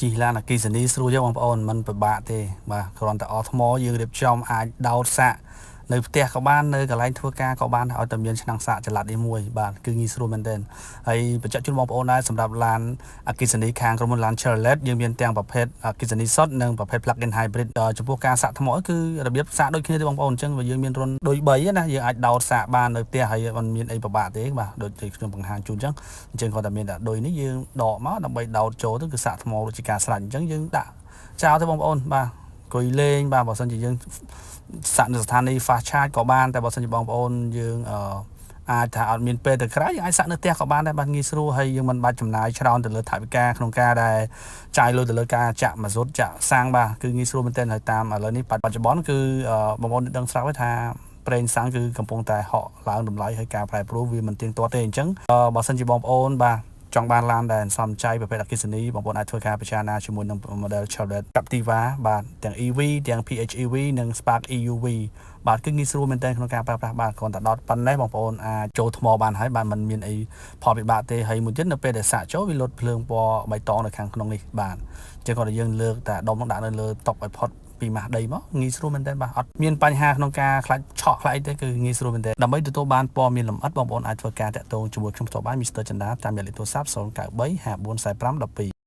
ជីឡានអគ្គិសនីស្រួលទេបងប្អូនមិនពិបាកទេបាទគ្រាន់តែអស់ថ្មយើងរៀបចំអាចដោតសាក់នៅផ្ទះក៏បាននៅកន្លែងធ្វើការក៏បានឲ្យតែមានឆ្នាំងសាកចល័តនេះមួយបាទគឺងាយស្រួលមែនទែនហើយបញ្ជាក់ជូនបងប្អូនដែរសម្រាប់ឡានអគ្គិសនីខាងក្រុមហ៊ុនឡាន Chevrolet យើងមានទាំងប្រភេទអគ្គិសនីសុទ្ធនិងប្រភេទ plug-in hybrid ចំពោះការសាកថ្មគឺរបៀបសាកដូចគ្នាទេបងប្អូនអញ្ចឹងយើងមានរុនដូច3ណាយើងអាចដោតសាកបាននៅផ្ទះហើយមិនមានអីពិបាកទេបាទដូចខ្ញុំបង្ហាញជូនអញ្ចឹងគាត់តែមានតែដូចនេះយើងដកមកដើម្បីដោតចូលទៅគឺសាកថ្មដូចជាការស្រាច់អញ្ចឹងយើងដាក់ចោលទៅបងប្អូនបាទអង្គុយលេងបាទបើសិនជាយើងសាក់នៅស្ថានីយ៍ fast charge ក៏បានតែបើសិនជាបងប្អូនយើងអាចថាអត់មានពេលទៅក្រៅយើងអាចសាក់នៅផ្ទះក៏បានដែរបាទងាយស្រួលហើយយើងមិនបាច់ចំណាយច្រើនទៅលើថវិកាក្នុងការដែលចាយលុយទៅលើការចាក់ម៉ាស៊ូតចាក់សាំងបាទគឺងាយស្រួលមែនទែនហើយតាមឥឡូវនេះបច្ចុប្បន្នគឺបងប្អូនដឹងស្រាប់ហើយថាប្រេងសាំងគឺកំពុងតែហក់ឡើងតម្លៃហើយការប្រែប្រួលវាមិនទៀងទាត់ទេអញ្ចឹងបើសិនជាបងប្អូនបាទចង់បានឡានដែលសំចៃប្រភេទអគ្គិសនីបងប្អូនអាចធ្វើការពិចារណាជាមួយនឹង model Chevrolet Captiva បាទទាំង EV ទាំង PHEV និង Spark EUV បាទគឺងាយស្រួលមែនទែនក្នុងការប្រើប្រាស់បាទគ្រាន់តែដោតប៉ុណ្ណេះបងប្អូនអាចចូលថ្មបានហើយបាទมันមានអីផលពិបាកទេហើយមួយទៀតនៅពេលដែលសាកចូលវាលុតភ្លើងពណ៌បៃតងនៅខាងក្នុងនេះបាទអញ្ចឹងគាត់យើងលើកតែដុំនឹងដាក់នៅលើតុឲ្យផុតពីម៉ាស់ដីមកងាយស្រួលមែនទែនបាទអត់មានបញ្ហាក្នុងការខ្លាចឆក់ខ្លាចទេគឺងាយស្រួលមែនទែនដើម្បីទទួលបានព័ត៌មានលម្អិតបងប្អូនអាចធ្វើការតាក់ទងជាមួយខ្ញុំផ្ទាល់បាន Mr. ចន្ទាតាមលេខទូរស័ព្ទ093 5445 12